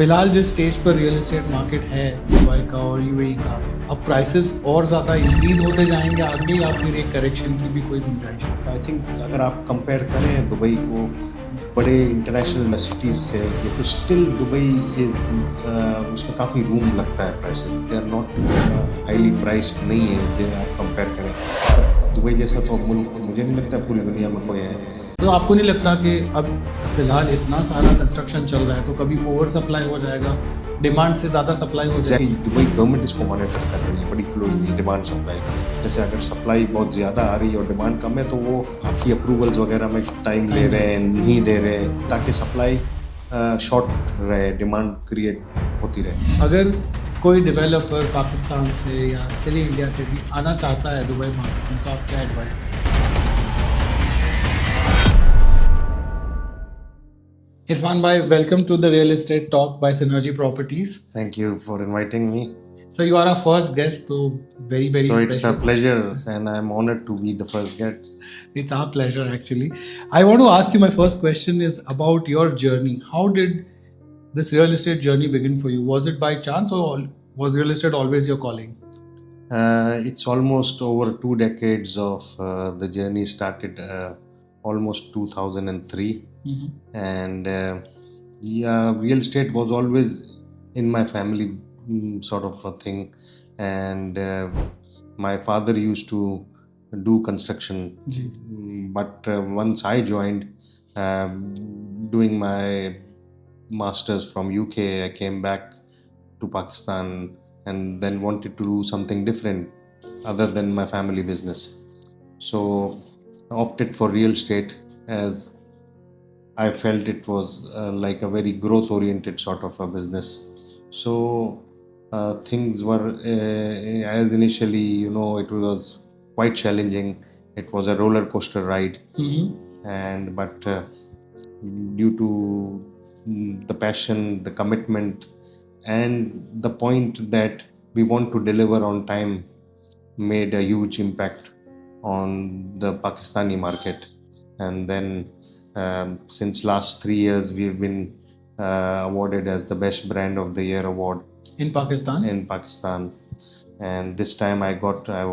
फिलहाल जिस स्टेज पर रियल एस्टेट मार्केट है दुबई का और यूएई का, अब प्राइसेस और ज़्यादा इंक्रीज होते जाएंगे आगे या फिर एक करेक्शन की भी कोई गुंजाइश है? आई थिंक अगर आप कंपेयर करें दुबई को बड़े इंटरनेशनल सिटीज़ से, जो कि स्टिल दुबई इज़ उसमें काफ़ी रूम लगता है price. They are not highly priced नहीं है जो आप कंपेयर करें। दुबई जैसा तो मुल्क मुझे नहीं लगता पूरी दुनिया में कोई है। तो आपको नहीं लगता कि अब फिलहाल इतना सारा कंस्ट्रक्शन चल रहा है तो कभी ओवर सप्लाई हो जाएगा, डिमांड से ज़्यादा सप्लाई हो जाएगी? एग्जैक्टली, दुबई गवर्नमेंट इसको मॉनिटर कर रही है बड़ी क्लोजली, डिमांड सप्लाई। जैसे अगर सप्लाई बहुत ज़्यादा आ रही है और डिमांड कम है तो वो आपकी अप्रूवल्स वगैरह में टाइम ले रहे हैं, नहीं दे रहे हैं, ताकि सप्लाई शॉर्ट रहे, डिमांड क्रिएट होती रहे। अगर कोई डेवलपर पाकिस्तान से या चलिए इंडिया से भी आना चाहता है दुबई मार्केट में, तो आप क्या एडवाइस दें? Irfan bhai, welcome to the Real Estate Talk by Synergy Properties. Thank you for inviting me. So you are our first guest, so very So special. it's a pleasure and I'm honored to be the first guest. It's our pleasure actually. I want to ask you, my first question is about your journey. How did this real estate journey begin for you? Was it by chance or was real estate always your calling? It's almost over 2 decades of the journey started almost 2003. And yeah, real estate was always in my family, sort of a thing. And my father used to do construction. But once I joined, doing my masters from UK, I came back to Pakistan and then wanted to do something different other than my family business. So I opted for real estate as I felt it was like a very growth oriented sort of a business. So things were as initially, it was quite challenging. It was a roller coaster ride. And but due to the passion, the commitment, and the point that we want to deliver on time, made a huge impact on the Pakistani market. And then since last 3 years we've been awarded as the best brand of the year award In Pakistan? And this time I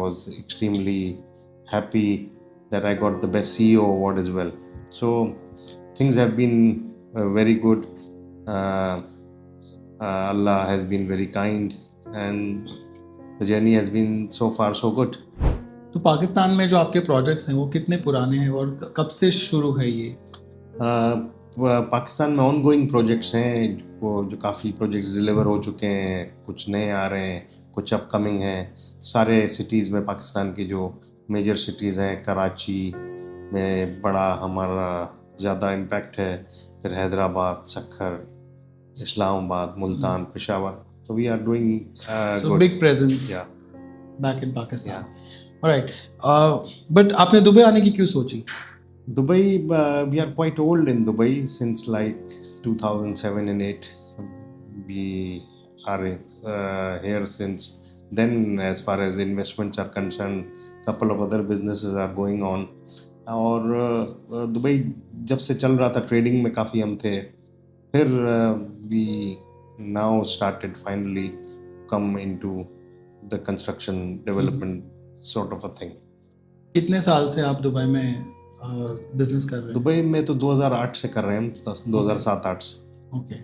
was extremely happy that I got the best CEO award as well. So things have been very good. Allah has been very kind and the journey has been so far so good. तो पाकिस्तान में जो आपके projects हैं वो कितने पुराने हैं और कब से शुरू है ये? पाकिस्तान में ऑनगोइंग प्रोजेक्ट्स हैं जो काफ़ी प्रोजेक्ट्स डिलीवर हो चुके हैं, कुछ नए आ रहे हैं, कुछ अपकमिंग हैं। सारे सिटीज़ में पाकिस्तान की जो मेजर सिटीज़ हैं, कराची में बड़ा हमारा ज़्यादा इम्पैक्ट है, फिर Hyderabad, Sukkur, Islamabad, Multan, Peshawar. So we are doing So good. big presence Yeah. back in Pakistan. Alright. But आपने दुबई आने की क्यों सोची? Dubai, we are quite old in Dubai since like 2007 and 8. We are here since then. As far as investments are concerned, couple of other businesses are going on. और Dubai जब से चल रहा था, ट्रेडिंग में काफ़ी हम थे, फिर we now started finally come into the construction development sort of a thing. कितने साल से आप दुबई में बिजनेस कर रहे हैं? दुबई में तो 2008 से कर रहे हैं हम, 2007-8 से. ओके.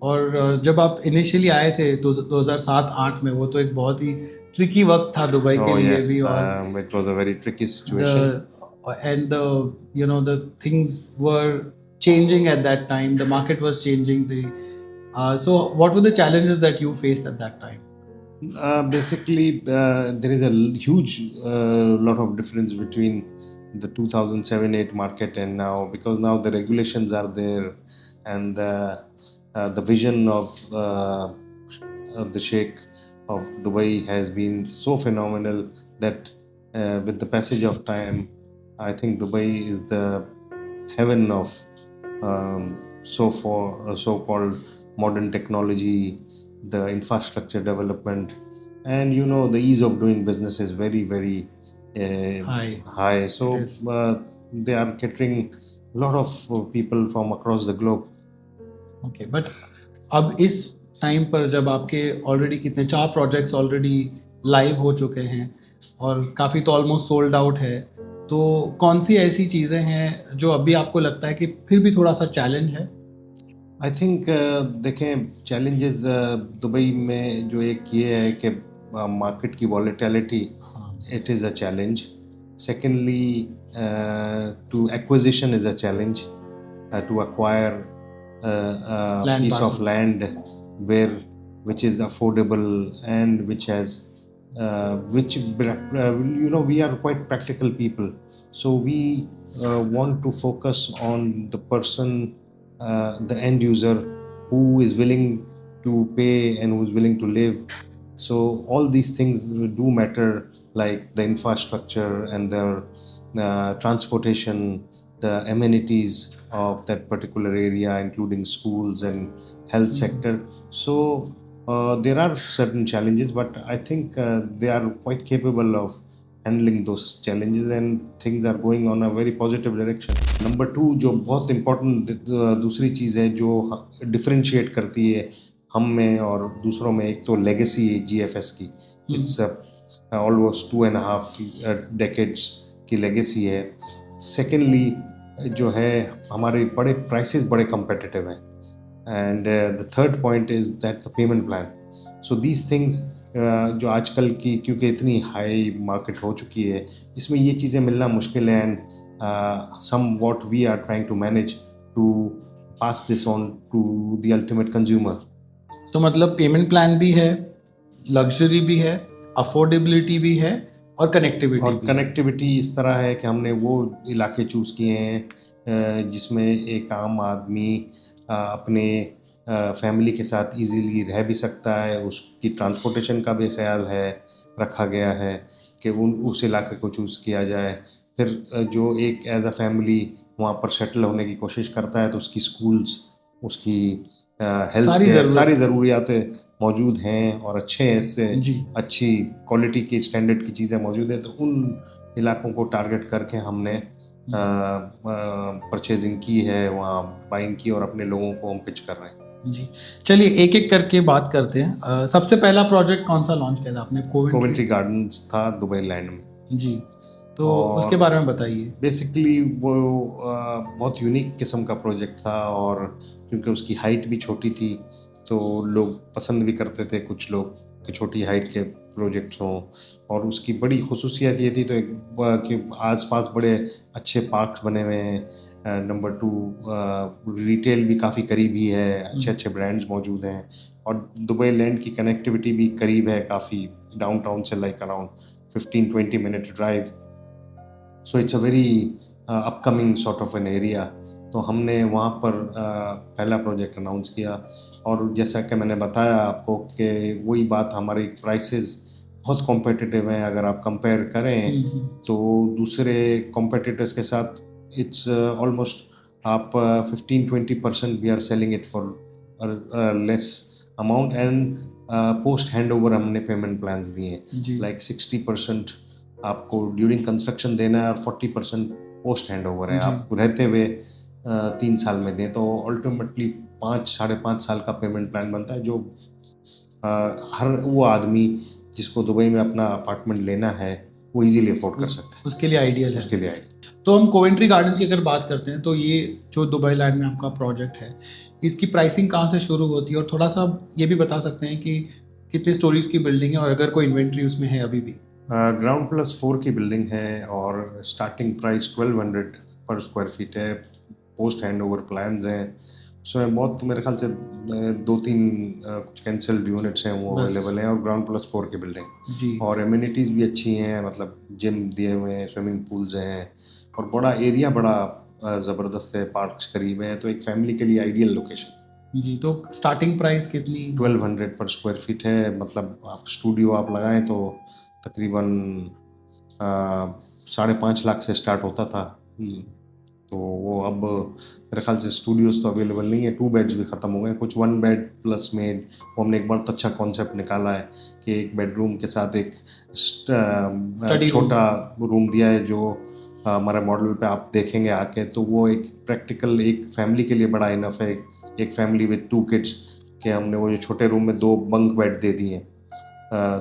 और जब आप इनिशियली आए थे तो 2007-8 में, वो तो एक बहुत ही ट्रिकी वक्त था दुबई के लिए भी. और it was a very tricky situation. And the things were changing at that time. The market was changing. So what were the challenges that you faced at that time? Basically, there is a huge lot of difference between the 2007-8 market and now, because now the regulations are there and the vision of the Sheikh of Dubai has been so phenomenal that with the passage of time, I think Dubai is the heaven of so-called modern technology, the infrastructure development, and the ease of doing business is very, very high. So they are catering a lot of people from across the globe. Okay, but अब इस time पर जब आपके already कितने 4 projects already live हो चुके हैं और काफ़ी तो ऑलमोस्ट सोल्ड आउट है, तो कौन सी ऐसी चीज़ें हैं जो अभी आपको लगता है कि फिर भी थोड़ा सा चैलेंज है? आई थिंक देखें, चैलेंजेस दुबई में जो एक ये है कि मार्केट की वॉलेटिलिटी, हाँ। it is a challenge. Secondly, to acquisition is a challenge. To acquire a Land piece of parcels. land where which is affordable and which has we are quite practical people, so we want to focus on the person, the end user, who is willing to pay and who is willing to live. So all these things do matter, like the infrastructure and the transportation, the amenities of that particular area, including schools and health sector. So there are certain challenges, but I think they are quite capable of handling those challenges, and things are going on a very positive direction. Number 2, जो बहुत important दूसरी चीज़ है जो differentiate करती है हम में और दूसरों में, एक तो लेगेसी GFS की, इट्स ऑलमोस्ट 2.5 decades की लेगेसी है. सेकेंडली जो है हमारे बड़े प्राइसेस बड़े competitive हैं, and the third point is that the payment plan. So these things जो आजकल की, क्योंकि इतनी हाई मार्केट हो चुकी है, इसमें ये चीज़ें मिलना मुश्किल है, and somewhat we are trying to manage to pass this on to the ultimate consumer. तो मतलब पेमेंट प्लान भी है, लग्जरी भी है, अफोर्डेबिलिटी भी है और कनेक्टिविटी और भी है. कनेक्टिविटी इस तरह है कि हमने वो इलाके चूज़ किए हैं जिसमें एक आम आदमी अपने फैमिली के साथ इजीली रह भी सकता है. उसकी ट्रांसपोर्टेशन का भी ख्याल है, रखा गया है कि उस इलाके को चूज़ किया जाए. फिर जो एक एज अ फैमिली वहाँ पर सेटल होने की कोशिश करता है, तो उसकी स्कूल्स, उसकी हेल्थ केयर, सारी ज़रूरियातें मौजूद हैं और अच्छे हैं, इससे अच्छी क्वालिटी की स्टैंडर्ड की चीज़ें मौजूद हैं. तो उन इलाकों को टारगेट करके हमने परचेजिंग की है, वहाँ बाइंग की, और अपने लोगों को हम पिच कर रहे हैं. जी, चलिए एक एक करके बात करते हैं. सबसे पहला प्रोजेक्ट कौन सा लॉन्च किया था आपने? कोवेंट्री गार्डन्स था दुबई लैंड में. जी, तो उसके बारे में बताइए. बेसिकली वो बहुत यूनिक किस्म का प्रोजेक्ट था, और क्योंकि उसकी हाइट भी छोटी थी तो लोग पसंद भी करते थे कुछ लोग कि छोटी हाइट के प्रोजेक्ट्स हों. और उसकी बड़ी खुसूसियत ये थी तो एक कि आसपास बड़े अच्छे पार्क्स बने हुए हैं. नंबर 2, रिटेल भी काफ़ी करीब ही है, अच्छे अच्छे ब्रांड्स मौजूद हैं, और दुबई लैंड की कनेक्टिविटी भी करीब है काफ़ी डाउनटाउन से, like around 15-20 minute drive. So it's a very upcoming sort of an area. तो हमने वहाँ पर पहला प्रोजेक्ट अनाउंस किया, और जैसा कि मैंने बताया आपको कि वही बात, हमारी प्राइसेस बहुत कॉम्पिटिटिव हैं. अगर आप कंपेयर करें तो दूसरे कॉम्पिटिटर्स के साथ इट्स ऑलमोस्ट आप 15-20% we are selling it for less amount. And post hand over हमने पेमेंट प्लान्स दिए, लाइक 60% आपको ड्यूरिंग कंस्ट्रक्शन देना है और 40% पोस्ट हैंड ओवर है. आप रहते हुए 3 साल में दें तो अल्टीमेटली 5-5.5 साल का पेमेंट प्लान बनता है, जो हर वो आदमी जिसको दुबई में अपना अपार्टमेंट लेना है वो इजीली अफोर्ड कर सकता है. उसके लिए आइडियल है. उसके लिए आइडियल. तो हम कोवेंट्री गार्डन्स की अगर बात करते हैं तो ये जो दुबई लैंड में आपका प्रोजेक्ट है, इसकी प्राइसिंग कहाँ से शुरू होती है, और थोड़ा सा ये भी बता सकते हैं कि कितनी स्टोरीज की बिल्डिंग है और अगर कोई इन्वेंट्री उसमें है अभी भी? ग्राउंड +4 की बिल्डिंग है, और स्टार्टिंग प्राइस 1200 पर स्क्वायर फीट है. पोस्ट हैंड ओवर प्लान्स हैं. सो बहुत, मेरे ख्याल से 2-3 कुछ कैंसल्ड यूनिट्स हैं वो अवेलेबल हैं, और ग्राउंड +4 की बिल्डिंग. और एमिनिटीज़ भी अच्छी हैं, मतलब जिम दिए हुए हैं, स्विमिंग पूल्स हैं, और बड़ा एरिया, बड़ा ज़बरदस्त है, पार्क्स करीब हैं. तो एक फैमिली के लिए आइडियल लोकेशन. जी, तो स्टार्टिंग प्राइस कितनी? 1200 पर स्क्वायर फीट है. मतलब आप स्टूडियो आप लगाएं तो तकरीबन 5.5 लाख से स्टार्ट होता था. तो वो अब मेरे ख्याल से स्टूडियोज़ तो अवेलेबल नहीं है. 2 बेड्स भी ख़त्म हो गए, कुछ 1 बेड प्लस मेड. वो हमने एक बहुत अच्छा कॉन्सेप्ट निकाला है कि एक बेडरूम के साथ एक छोटा रूम दिया है, जो हमारे मॉडल पे आप देखेंगे आके, तो वो एक प्रैक्टिकल, एक फैमिली के लिए बड़ा इनफ है. एक फैमिली विद 2 किड्स कि हमने वो जो छोटे रूम में 2 बंक बेड दे दिए,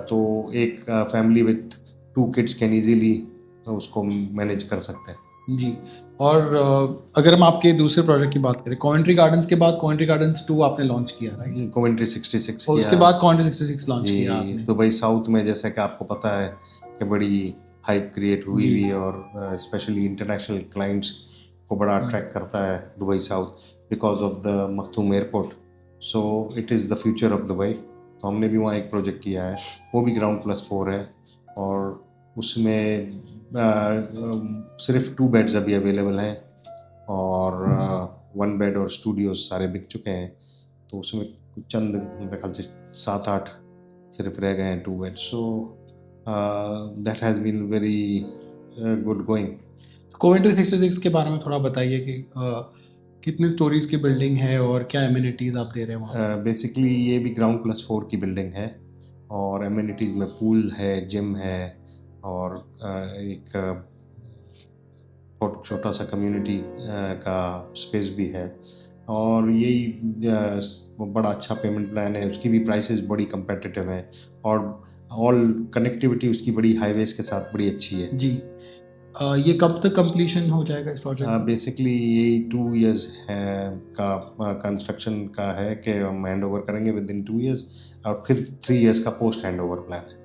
तो एक family with 2 kids can easily उसको मैनेज कर सकते हैं। जी। और अगर हम आपके दूसरे प्रोजेक्ट की बात करें, कॉवेंट्री गार्डन्स के बाद कॉवेंट्री गार्डन्स 2 आपने लॉन्च किया, राइट? कोवेंट्री 66 और उसके किया बाद कॉवेंट्री 66 लॉन्च जी। किया आपने। दुबई साउथ में जैसे कि आपको पता है कि बड़ी हाइप क्रिएट हुई जी। हुई है, और स्पेशली इंटरनेशनल क्लाइंट्स को बड़ा अट्रैक्ट करता है Dubai south because of the Makhdoom airport. So it is the future of Dubai. तो हमने भी वहाँ एक प्रोजेक्ट किया है, वो भी GR+4 है, और उसमें सिर्फ 2 बेड्स अभी अवेलेबल हैं, और 1 बेड और स्टूडियोज सारे बिक चुके हैं। तो उसमें चंद मेरे ख्याल से 7-8 सिर्फ रह गए हैं 2 bed. So that has been very good going. Coventry 66 के बारे में थोड़ा बताइए कि कितने स्टोरीज की बिल्डिंग है और क्या एमिनिटीज आप दे रहे हैं वहाँ? बेसिकली ये भी GR+4 की बिल्डिंग है, और एमिनिटीज़ में पूल है, जिम है, और एक छोटा सा कम्युनिटी का स्पेस भी है। और यही बड़ा अच्छा पेमेंट प्लान है, उसकी भी प्राइसेस बड़ी competitive हैं, और ऑल कनेक्टिविटी उसकी बड़ी हाईवेज के साथ बड़ी अच्छी है जी। ये कब तक कंप्लीशन हो जाएगा इस प्रोजेक्ट का? बेसिकली यही 2 इयर्स है का कंस्ट्रक्शन का है कि हम हैंड ओवर करेंगे विद इन 2 इयर्स, और फिर 3 इयर्स का पोस्ट हैंड ओवर प्लान है।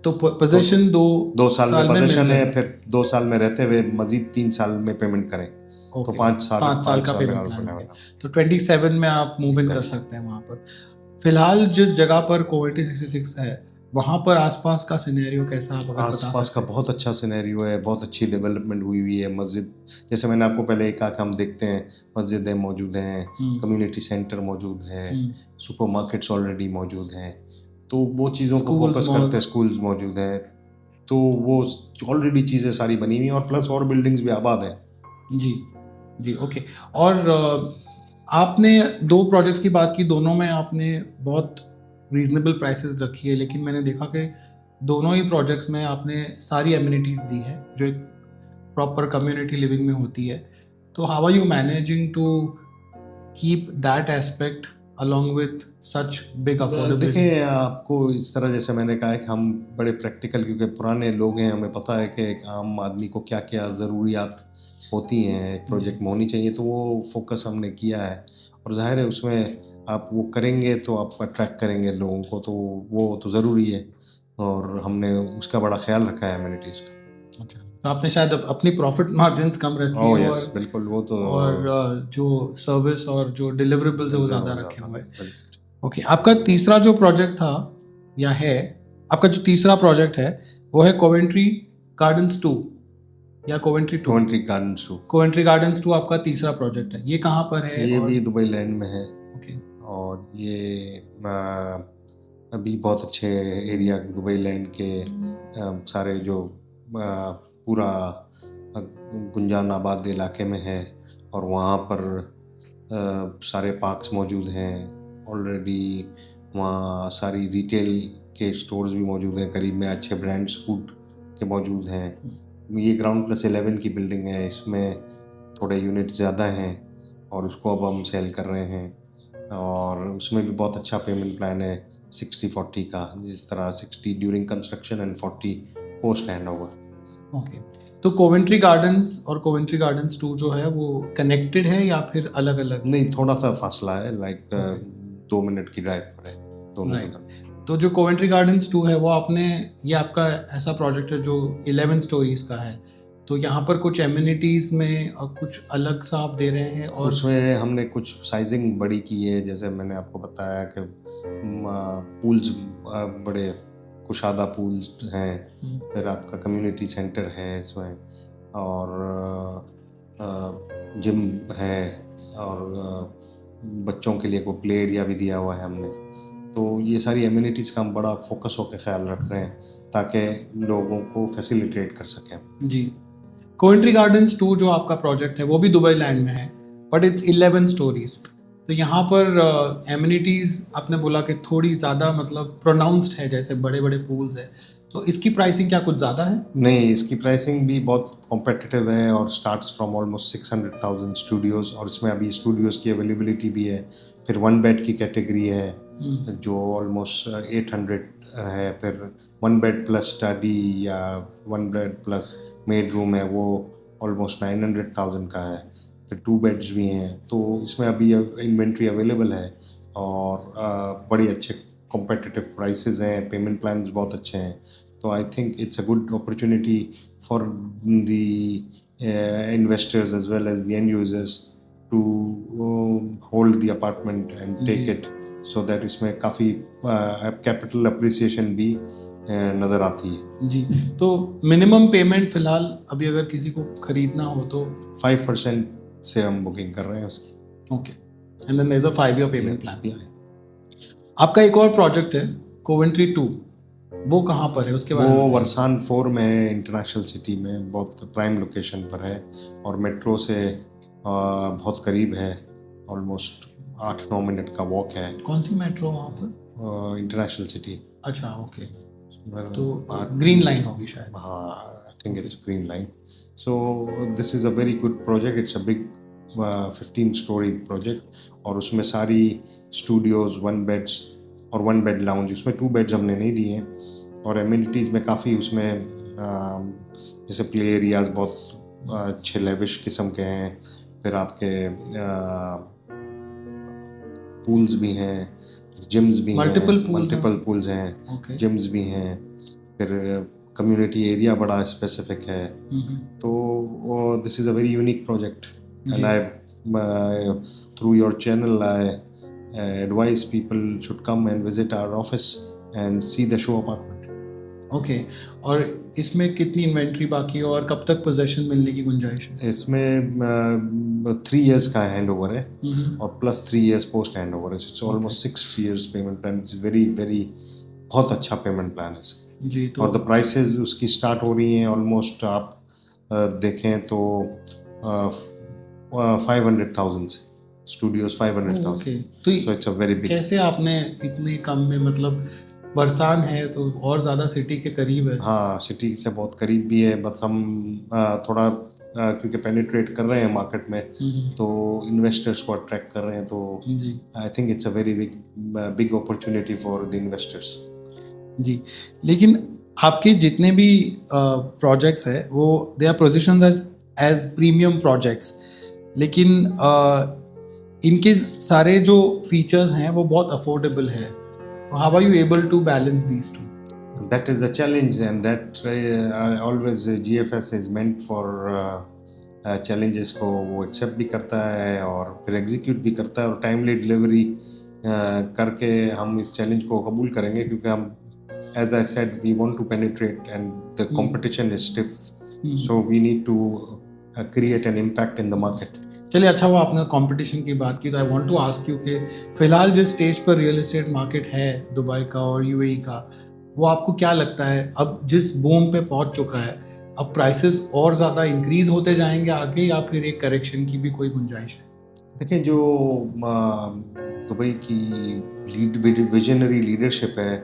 तो पोजीशन 2 साल में मिल पोजीशन है, जाएगी। फिर 2 साल में रहते हुए मजीद 3 साल में पेमेंट करें, तो ओके, 5 साल 5 साल का पेमेंट प्लान है। तो 27 में आप मूव इन कर सकते हैं वहाँ पर। फिलहाल जिस जगह पर कॉवेंट्री 66 है, वहाँ पर आसपास का सिनेरियो कैसा, आप अगर बता आसपास सकते का बहुत अच्छा सिनेरियो है, बहुत अच्छी डेवलपमेंट हुई हुई है। मस्जिद, जैसे मैंने आपको पहले ही कहा कि हम देखते हैं मस्जिदें मौजूद हैं, कम्युनिटी सेंटर मौजूद है, सुपरमार्केट्स ऑलरेडी मौजूद हैं, तो वो चीज़ों को Schools, फोकस करते हैं। स्कूल्स मौजूद हैं, तो वो ऑलरेडी चीज़ें सारी बनी हुई हैं, और प्लस और बिल्डिंग्स भी आबाद हैं। जी जी, ओके। और आपने 2 प्रोजेक्ट्स की बात की, दोनों में आपने बहुत रीजनेबल प्राइसेस रखी है, लेकिन मैंने देखा कि दोनों ही प्रोजेक्ट्स में आपने सारी एमिनिटीज़ दी है जो एक प्रॉपर कम्युनिटी लिविंग में होती है। तो how are you managing to keep that aspect along with such big affordability? देखिए, आपको इस तरह, जैसे मैंने कहा है कि हम बड़े प्रैक्टिकल, क्योंकि पुराने लोग हैं, हमें पता है कि एक आम आदमी को क्या क्या ज़रूरियात होती हैं एक प्रोजेक्ट में होनी चाहिए, तो वो फोकस हमने किया है। और जाहिर है उसमें आप वो करेंगे तो आप अट्रैक्ट करेंगे लोगों को, तो वो तो ज़रूरी है, और हमने उसका बड़ा ख्याल रखा है एमिनिटीज़ का। अच्छा, तो आपने शायद अपनी प्रॉफिट मार्जिन्स कम रखी ओह है, यस, बिल्कुल, वो तो और जो सर्विस और जो डिलीवरेबल्स है वो ज़्यादा रखे हुए हैं। बिल्कुल। ओके, आपका तीसरा जो प्रोजेक्ट था या है, आपका जो तीसरा प्रोजेक्ट है वो है कॉवेंट्री गार्डन्स 2 या Coventry 2? Coventry gardens 2। Coventry gardens 2 आपका तीसरा प्रोजेक्ट है, ये कहाँ पर है? ये और भी दुबई लैंड में है, ओके, और ये अभी बहुत अच्छे एरिया दुबई लैंड के सारे जो पूरा गुंजान आबाद इलाके में है, और वहाँ पर सारे पार्क्स मौजूद हैं ऑलरेडी। वहाँ सारी रिटेल के स्टोर्स भी मौजूद हैं, करीब में अच्छे ब्रांड्स फूड के मौजूद हैं। ये GR+11 की बिल्डिंग है, इसमें थोड़े यूनिट ज़्यादा हैं, और उसको अब हम सेल कर रहे हैं, और उसमें भी बहुत अच्छा पेमेंट प्लान है 60-40 का, जिस तरह 60 during construction and 40 post hand over. Okay. तो कॉवेंट्री गार्डन्स और कॉवेंट्री गार्डन्स 2 जो है वो कनेक्टेड है या फिर अलग अलग? नहीं, थोड़ा सा फासला है, लाइक 2 मिनट की ड्राइव पर है दोनों की तरफ। तो जो कॉवेंट्री गार्डन्स 2 है वो आपने, ये आपका ऐसा प्रोजेक्ट है जो 11 स्टोरीज का है, तो यहाँ पर कुछ एमिनिटीज़ में कुछ अलग सा आप दे रहे हैं? और उसमें हमने कुछ साइजिंग बड़ी की है, जैसे मैंने आपको बताया कि पूल्स बड़े कुशादा पूल्स हैं, फिर आपका कम्युनिटी सेंटर है इसमें, और जिम है, और बच्चों के लिए कोई प्ले एरिया भी दिया हुआ है हमने। तो ये सारी एमिनिटीज़ का हम बड़ा फोकस होकर ख्याल रख रहे हैं, ताकि लोगों को फैसिलिटेट कर सकें। जी, कॉवेंट्री गार्डन्स 2 जो आपका प्रोजेक्ट है वो भी दुबई लैंड में है, बट इट्स 11 स्टोरीज। तो यहाँ पर एमिनिटीज़ आपने बोला कि थोड़ी ज़्यादा मतलब प्रोनाउंस्ड है, जैसे बड़े बड़े पूल्स है, तो इसकी प्राइसिंग क्या कुछ ज़्यादा है? नहीं, इसकी प्राइसिंग भी बहुत कॉम्पिटिटिव है, और स्टार्ट्स फ्रॉम ऑलमोस्ट 600,000 स्टूडियोज़, और इसमें अभी स्टूडियोज़ की अवेलेबिलिटी भी है फिर 1 बेड की कैटेगरी है जो ऑलमोस्ट 800 है, फिर 1 बेड प्लस स्टडी या 1 बेड प्लस मेड रूम है वो ऑलमोस्ट 900,000 का है, फिर 2 बेड्स भी हैं। तो इसमें अभी इन्वेंट्री अवेलेबल है और बड़ी अच्छे कॉम्पिटिटिव प्राइसेस हैं, पेमेंट प्लान्स बहुत अच्छे हैं। तो I think it's a good opportunity for the investors as well as the end users to hold the apartment and take it, so that इसमें काफ़ी कैपिटल अप्रिसिएशन भी नज़र आती है। जी, तो मिनिमम पेमेंट फिलहाल अभी अगर किसी को खरीदना हो तो 5% से हम बुकिंग कर रहे हैं उसकी। Okay, and then there is a 5 year payment plan. आपका एक और प्रोजेक्ट है कोवेंट्री 2, वो कहाँ पर है उसके बारे में? वो वरसान 4 में है, इंटरनेशनल सिटी में, बहुत प्राइम लोकेशन पर है और मेट्रो से बहुत करीब है, ऑलमोस्ट 8-9 मिनट का वॉक है। कौन सी मेट्रो वहाँ पर? International city. अच्छा, ओके, तो ग्रीन लाइन होगी शायद। हाँ, आई think it's green line. So this is a very good project, it's a big 15 story project और उसमें सारी स्टूडियोज़, 1 बेड्स और 1 बेड लाउंज, उसमें 2 बेड्स हमने नहीं दिए हैं और एमिनिटीज़ में काफ़ी उसमें जैसे प्ले एरियाज़ बहुत अच्छे लेविश किस्म के हैं, फिर आपके पूल्स भी हैं, जिम्स भी हैं, मल्टीपल पूल्स हैं, जिम्स भी हैं, फिर कम्युनिटी एरिया बड़ा स्पेसिफिक है। तो this is a very unique project and I through your channel I advise people should come and visit our office and see the show apartment. Okay, और इसमें कितनी इन्वेंट्री बाकी है और कब तक पोजेशन मिलने की गुंजाइश है? इसमें 3 years का हैंड ओवर है और plus 3 years post hand over है, it's almost 6 years payment plan. It's very very बहुत अच्छा पेमेंट प्लान है जी। तो और द प्राइसेस उसकी स्टार्ट हो रही हैं ऑलमोस्ट, आप देखें तो 500,000 से स्टूडियोज 500,000। ओके, तो इट्स अ वेरी बिग। कैसे आपने इतने कम में, मतलब बरसान है तो और ज़्यादा सिटी के करीब है। हाँ, सिटी से बहुत करीब भी है, बस हम थोड़ा क्योंकि पेनिट्रेट कर रहे हैं मार्केट में तो इन्वेस्टर्स को अट्रैक्ट कर रहे हैं, तो I think it's a very big opportunity for the investors. जी, लेकिन आपके जितने भी प्रोजेक्ट्स है वो they are positioned as premium projects, लेकिन इनके सारे जो फीचर्स हैं वो बहुत अफोर्डेबल है। How are you able to balance these two? That is the challenge, and that always GFS is meant for challenges को वो एक्सेप्ट भी करता है और फिर एग्जीक्यूट भी करता है और टाइमली डिलीवरी करके हम इस चैलेंज को कबूल करेंगे, क्योंकि हम as I said we want to penetrate and the competition is stiff, so we need to create an impact in the market. चलिए, अच्छा हुआ आपने कंपटीशन की बात की, तो I want to ask you कि फिलहाल जिस स्टेज पर रियल एस्टेट मार्केट है दुबई का और यूएई का, वो आपको क्या लगता है अब जिस बूम पे पहुंच चुका है, अब प्राइसेस और ज़्यादा इंक्रीज होते जाएंगे आगे या फिर एक करेक्शन की भी कोई गुंजाइश है? देखिए, जो दुबई की विजनरी लीडरशिप है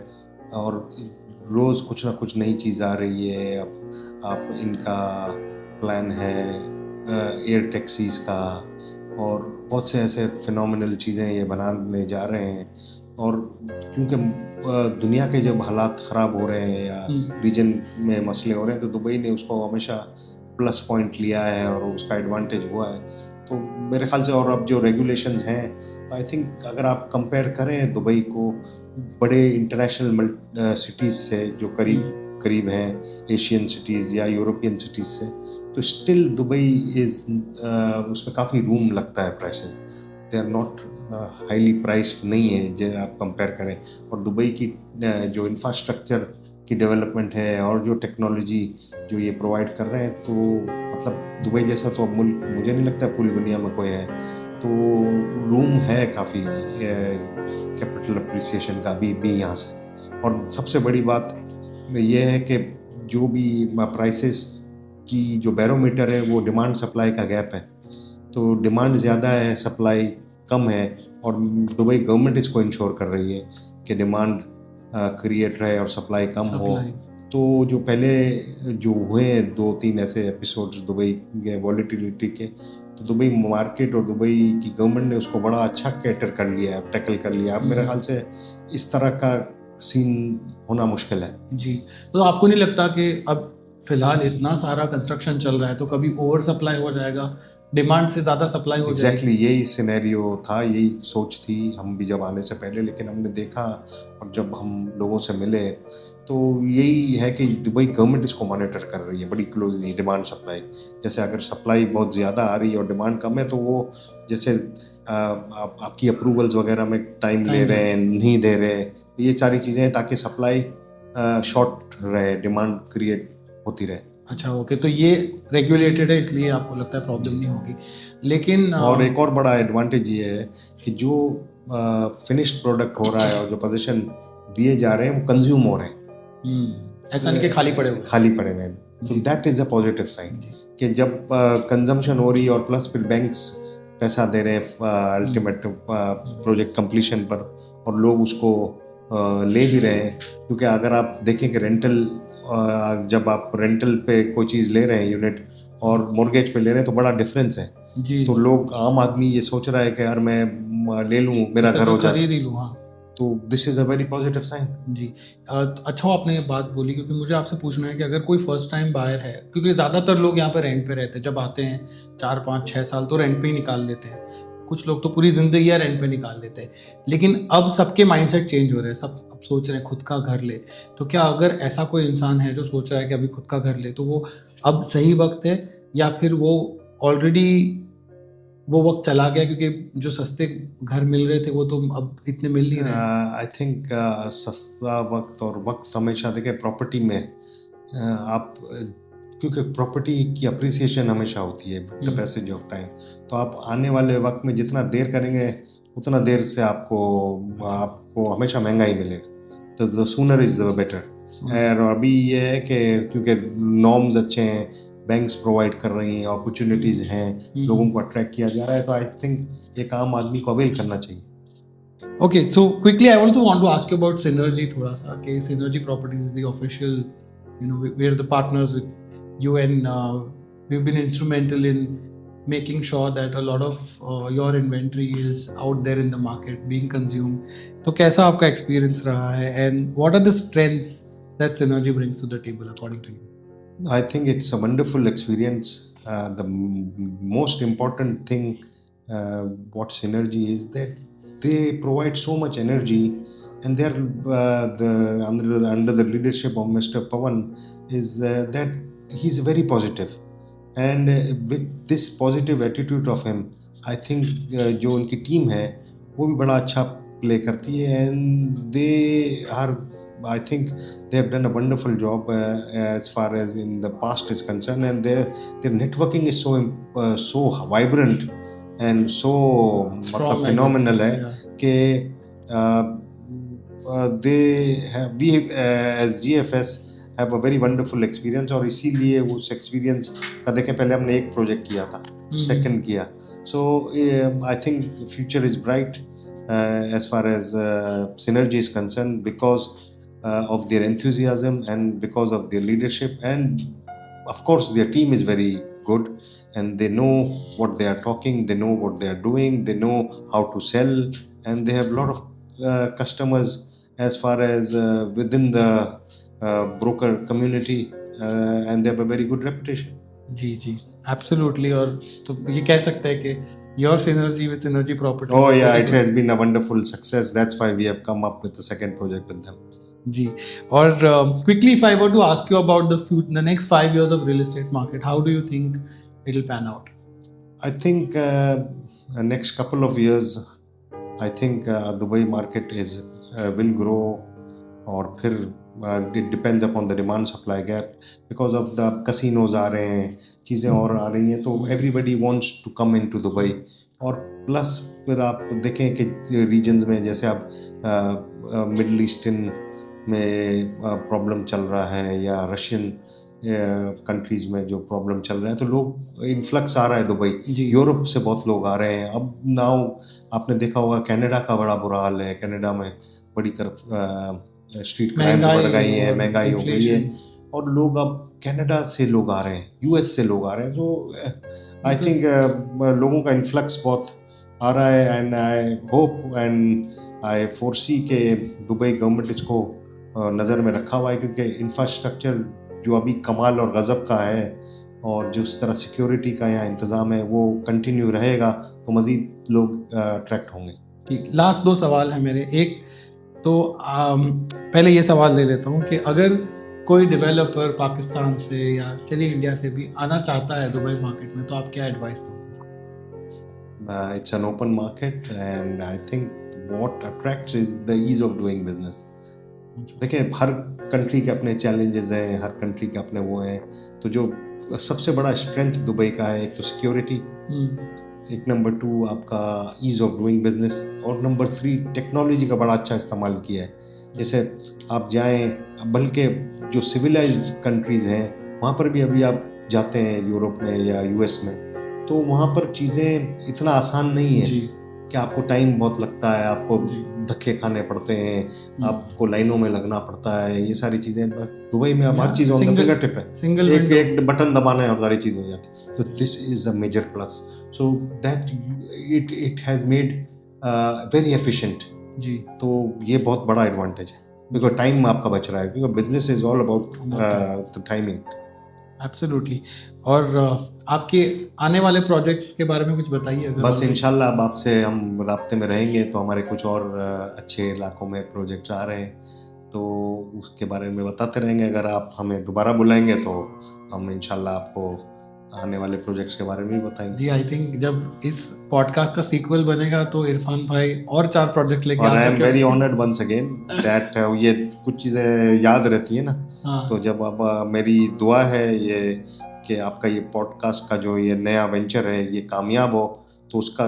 और रोज़ कुछ ना कुछ नई चीज़ आ रही है। अब आप इनका प्लान है एयर टैक्सीज का और बहुत से ऐसे फिनोमिनल चीज़ें ये बनाने जा रहे हैं, और क्योंकि दुनिया के जब हालात ख़राब हो रहे हैं या रीजन में मसले हो रहे हैं तो दुबई ने उसको हमेशा प्लस पॉइंट लिया है और उसका एडवांटेज हुआ है। तो मेरे ख्याल से, और अब जो रेगुलेशंस हैं, तो आई थिंक अगर आप कंपेयर करें दुबई को बड़े इंटरनेशनल सिटीज़ से जो करीब हैं, एशियन सिटीज़ या यूरोपियन सिटीज़ से, तो स्टिल दुबई इज़ उसमें काफ़ी रूम लगता है prices, they are not highly priced नहीं है जो आप कंपेयर करें। और दुबई की जो इंफ्रास्ट्रक्चर की डेवलपमेंट है और जो टेक्नोलॉजी जो ये प्रोवाइड कर रहे हैं, तो मतलब दुबई जैसा तो अब मुल्क मुझे नहीं लगता पूरी दुनिया में कोई है। तो रूम है काफ़ी कैपिटल अप्रिसिएशन का भी यहाँ से। और सबसे बड़ी बात ये है कि जो भी प्राइसेस की जो बैरोमीटर है वो डिमांड सप्लाई का गैप है, तो डिमांड ज़्यादा है, सप्लाई कम है, और दुबई गवर्नमेंट इसको इंश्योर कर रही है कि डिमांड क्रिएट रहे और सप्लाई कम हो। तो जो पहले जो हुए 2-3 ऐसे एपिसोड्स दुबई के वॉलेटिलिटी के, तो दुबई मार्केट और दुबई की गवर्नमेंट ने उसको बड़ा अच्छा कैटर कर लिया है, टैकल कर लिया है। अब मेरे ख्याल से इस तरह का सीन होना मुश्किल है। जी, तो आपको नहीं लगता कि अब फिलहाल इतना सारा कंस्ट्रक्शन चल रहा है तो कभी ओवर सप्लाई हो जाएगा, डिमांड से ज़्यादा सप्लाई हो जाएगी? एग्जैक्टली यही सिनेरियो था, यही सोच थी हम भी जब आने से पहले, लेकिन हमने देखा और जब हम लोगों से मिले तो यही है कि दुबई गवर्नमेंट इसको मॉनिटर कर रही है बड़ी क्लोजली, डिमांड सप्लाई। जैसे अगर सप्लाई बहुत ज़्यादा आ रही है और डिमांड कम है तो वो जैसे आपकी अप्रूवल्स वगैरह में टाइम ले रहे हैं, नहीं दे रहे, ये सारी चीज़ें हैं ताकि सप्लाई शॉर्ट रहे, डिमांड क्रिएट होती रहे। अच्छा, ओके, तो ये रेगुलेटेड है इसलिए आपको लगता है प्रॉब्लम नहीं होगी। लेकिन और एक और बड़ा एडवांटेज ये है कि जो फिनिश्ड प्रोडक्ट हो रहा है और जो पोजीशन दिए जा रहे हैं वो कंज्यूम हो रहे हैं, ऐसा नहीं कि खाली पड़े हुए। खाली पड़े हुए हैं। तो that is a positive sign कि जब कंजम्पशन हो रही है और प्लस फिर बैंक्स पैसा दे रहे हैं अल्टीमेट प्रोजेक्ट कंप्लीशन पर और लोग उसको ले भी रहे हैं। क्योंकि अगर आप देखें कि रेंटल, जब आप रेंटल पे कोई चीज़ ले रहे हैं यूनिट और मॉर्गेज पे ले रहे हैं तो बबड़ा डिफरेंस है। जी, तो लोग, आम आदमी ये सोच रहा है कि यार मैं ले लूँ, मेरा घर हो जाए, खरीद ही लूँ। हाँ तो this is a very positive sign. जी, अच्छा आपने ये बात बोली क्योंकि मुझे आपसे पूछना है कि अगर कोई फर्स्ट टाइम बायर है, क्योंकि ज़्यादातर लोग यहाँ पे रेंट पे रहते हैं, जब आते हैं 4 5 6 साल तो रेंट पे ही निकाल देते हैं, कुछ लोग तो पूरी ज़िंदगी रेंट पे निकाल देते हैं। लेकिन अब सबके माइंडसेट चेंज हो रहे हैं, सब अब सोच रहे हैं खुद का घर ले। तो क्या अगर ऐसा कोई इंसान है जो सोच रहा है कि अभी खुद का घर ले, तो वो अब सही वक्त है या फिर वो ऑलरेडी वो वक्त चला गया क्योंकि जो सस्ते घर मिल रहे थे वो तो अब इतने मिल नहीं रहे? आई थिंक सस्ता वक्त और वक्त हमेशा देखें प्रॉपर्टी में, आप क्योंकि प्रॉपर्टी की अप्रिसिएशन हमेशा होती है द पैसेज ऑफ टाइम। तो आप आने वाले वक्त में जितना देर करेंगे उतना देर से आपको हमेशा महंगा ही मिलेगा। तो the sooner is the better. और अभी ये है कि क्योंकि नॉर्म्स अच्छे हैं, बैंक्स प्रोवाइड कर रही हैं, अपॉर्चुनिटीज़ हैं, लोगों को अट्रैक्ट किया जा रहा है, तो आई थिंक एक आम आदमी को अवेल करना चाहिए। Okay, so quickly I also want to ask you about Synergy थोड़ा सा कि Synergy Properties is the official, we're the partners with you and we've been instrumental in making sure that a lot of your inventory is out there in the market being consumed. तो कैसा आपका experience रहा है and what are the strengths that Synergy brings to the table according to you? I think it's a wonderful experience. The most important thing what Synergy is that they provide so much energy, and they're under the leadership of Mr. Pawan is that he's very positive, and with this positive attitude of him, I think जो उनकी team है वो भी बड़ा अच्छा play करती है, and they are, I think they have done a wonderful job as far as in the past is concerned, and their networking is so vibrant and so मतलब phenomenal है कि we as GFS have a very wonderful experience, और इसीलिए उस experience का देखें, पहले हमने एक प्रोजेक्ट किया था, सेकंड किया, so I think future is bright as far as Synergy is concerned because of their enthusiasm and because of their leadership, and of course their team is very good and they know what they are talking, they know what they are doing, they know how to sell, and they have a lot of customers as far as within the broker community, and they have a very good reputation. Ji ji, absolutely. और तो ये कह सकते हैं कि your synergy with Synergy Properties. Oh yeah, it has been a wonderful success. That's why we have come up with the second project with them. जी, और quickly if I were to ask you about the next 5 years of real estate market, how do you think it will pan out? I think next couple of years, I think Dubai market will grow, और फिर it depends upon the demand supply gap because of the casinos आ रहे हैं, चीज़ें और आ रही हैं, तो everybody wants to come into Dubai, और प्लस फिर आप देखें कि रीजन्स में जैसे आप मिडल ईस्टर्न में प्रॉब्लम चल रहा है या रशियन कंट्रीज में जो प्रॉब्लम चल रहा है, तो लोग इन्फ्लक्स आ रहा है दुबई, यूरोप से बहुत लोग आ रहे हैं। अब नाउ आपने देखा होगा कनाडा का बड़ा बुरा हाल है, कनाडा में बड़ी स्ट्रीट क्राइम्स बढ़ गई हैं, महंगाई हो गई है, और लोग अब कनाडा से लोग आ रहे हैं, यूएस से लोग आ रहे हैं, तो आई थिंक लोगों का इन्फ्लक्स बहुत आ रहा है। And I hope and I foresee के दुबई गवर्नमेंट इसको नज़र में रखा हुआ है, क्योंकि इंफ्रास्ट्रक्चर जो अभी कमाल और गज़ब का है और जिस तरह सिक्योरिटी का यहाँ इंतज़ाम है वो कंटिन्यू रहेगा, तो मज़ीद लोग अट्रैक्ट होंगे। ठीक, लास्ट 2 सवाल हैं मेरे। एक तो पहले ये सवाल ले लेता हूँ कि अगर कोई डेवलपर पाकिस्तान से या चलिए इंडिया से भी आना चाहता है दुबई मार्केट में, तो आप क्या एडवाइस दोगे? It's an open market and I think what attracts is the ease of doing business. देखिए, हर कंट्री के अपने चैलेंजेस हैं, हर कंट्री के अपने वो हैं, तो जो सबसे बड़ा स्ट्रेंथ दुबई का है, एक तो सिक्योरिटी, एक नंबर 2 आपका ईज ऑफ डूइंग बिजनेस, और नंबर 3 टेक्नोलॉजी का बड़ा अच्छा इस्तेमाल किया है। जैसे आप जाएं, बल्कि जो सिविलाइज्ड कंट्रीज़ हैं वहाँ पर भी अभी आप जाते हैं यूरोप में या यूएस में, तो वहाँ पर चीज़ें इतना आसान नहीं है कि आपको टाइम बहुत लगता है, आपको धक्के खाने पड़ते हैं, आपको लाइनों में लगना पड़ता है, ये सारी चीज़ें। दुबई में अब हर चीज़ ऑन द फिंगर टिप है, एक बटन दबाना है और सारी चीज़ हो जाती है। तो this is a major plus, so that it has made very efficient जी। तो ये बहुत बड़ा एडवांटेज है, बिकॉज टाइम आपका बच रहा है, because business is all about the timing. Absolutely. और आपके आने वाले प्रोजेक्ट्स के बारे में कुछ बताइए। बस इंशाल्लाह अब आपसे हम राब्ते में रहेंगे, तो हमारे कुछ और अच्छे इलाकों में प्रोजेक्ट्स आ रहे हैं, तो उसके बारे में बताते रहेंगे। अगर आप हमें दोबारा बुलाएंगे तो हम इंशाल्लाह आपको आने वाले प्रोजेक्ट्स के बारे में भी बताएंगे। जी, आई थिंक जब इस पॉडकास्ट का सीक्वल बनेगा तो इरफान भाई और 4 प्रोजेक्ट लेके और I am very honoured once again that ये कुछ चीज़ें याद रहती है ना। तो जब अब मेरी दुआ है ये कि आपका ये पॉडकास्ट का जो ये नया वेंचर है ये कामयाब हो, तो उसका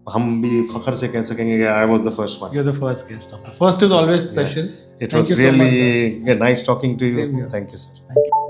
हम भी फख्र से कह सकेंगे कि I was the first one. You are the first guest. First is always special. It was really nice talking to you. Thank you sir.